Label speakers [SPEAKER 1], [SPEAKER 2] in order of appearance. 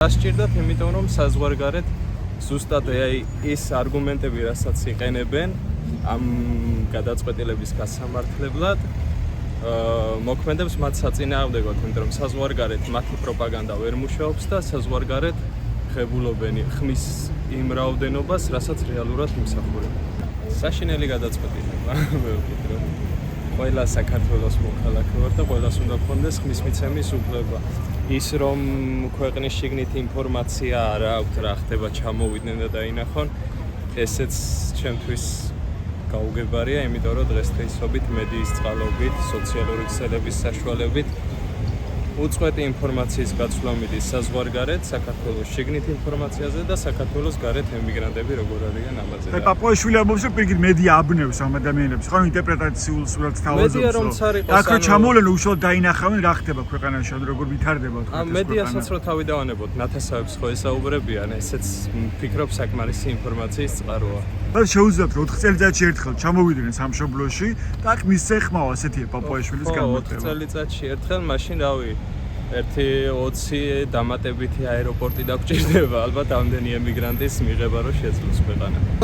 [SPEAKER 1] დასჭირდათ, იმიტომ რომ საზღვარგარეთ ზუსტად ის არგუმენტები, რასაც იყენებენ ამ გადაწყვეტილების გასამართლებლად, მოქმედებს მათ საწინააღმდეგოდ, იმიტომ რომ საზღვარგარეთ მათი პროპაგანდა ვერ მუშაობს და საზღვარგარეთ ხებულობენ ხმის იმ რაოდენობას, რასაც რეალურად იმსახურებენ. საშინელი გადაწყვეტილება, მე ვფიქრობ. ყველა საქართველოს მოქალაქე ვარ და ყველას უნდა გქონდეს ხმის მიცემის უფლება. ის რომ ქვეყნის შიგნით ინფორმაცია არ აქვს, რა ხდება, ჩამოვიდნენ და დაინახონ, ესეც ჩემთვის გაუგებარია, იმიტომ რომ დღესდღეობით მედიის წყალობით, სოციალური ქსელების საშუალებით უწყვეტი ინფორმაციის გაცვლა მიდის საზღვარგარეთ, საქართველოს შიგნით ინფორმაციაზე და საქართველოს გარეთ ემიგრანტები როგორ არიან ამაზე.
[SPEAKER 2] პაპუაშვილი ამბობს, რომ პირიქით მედია აბნევს ამ ადამიანებს, ხო, ინტერპრეტაციულ სურათს თავაზობს.
[SPEAKER 1] მედია რომ ცარიყოს,
[SPEAKER 2] აქ რო ჩამოვლენ უშუალოდ დაინახავენ რა ხდება ქვეყანაში, როგორ ვითარდება თქო.
[SPEAKER 1] ამ მედიასაც რო თავი დავანებოთ, ნათესავებს ხო ესაუბრებიან, ესეც ვფიქრობ საკმარისი ინფორმაციის წყაროა.
[SPEAKER 2] და შეუძლიათ 4 წელიწადში ერთხელ ჩამოვიდნენ სამშობლოში და აქ მისცე ხმაო ასეთია პაპუაშვილის განმარტება.
[SPEAKER 1] 4 წელიწადში ერთხელ, მაშინ რავი, 1-20 დამატებითი აეროპორტი დაგჭირდება, ალბათ ამდენი ემიგრანტის მიღება რო შეძლოს ქვეყანა.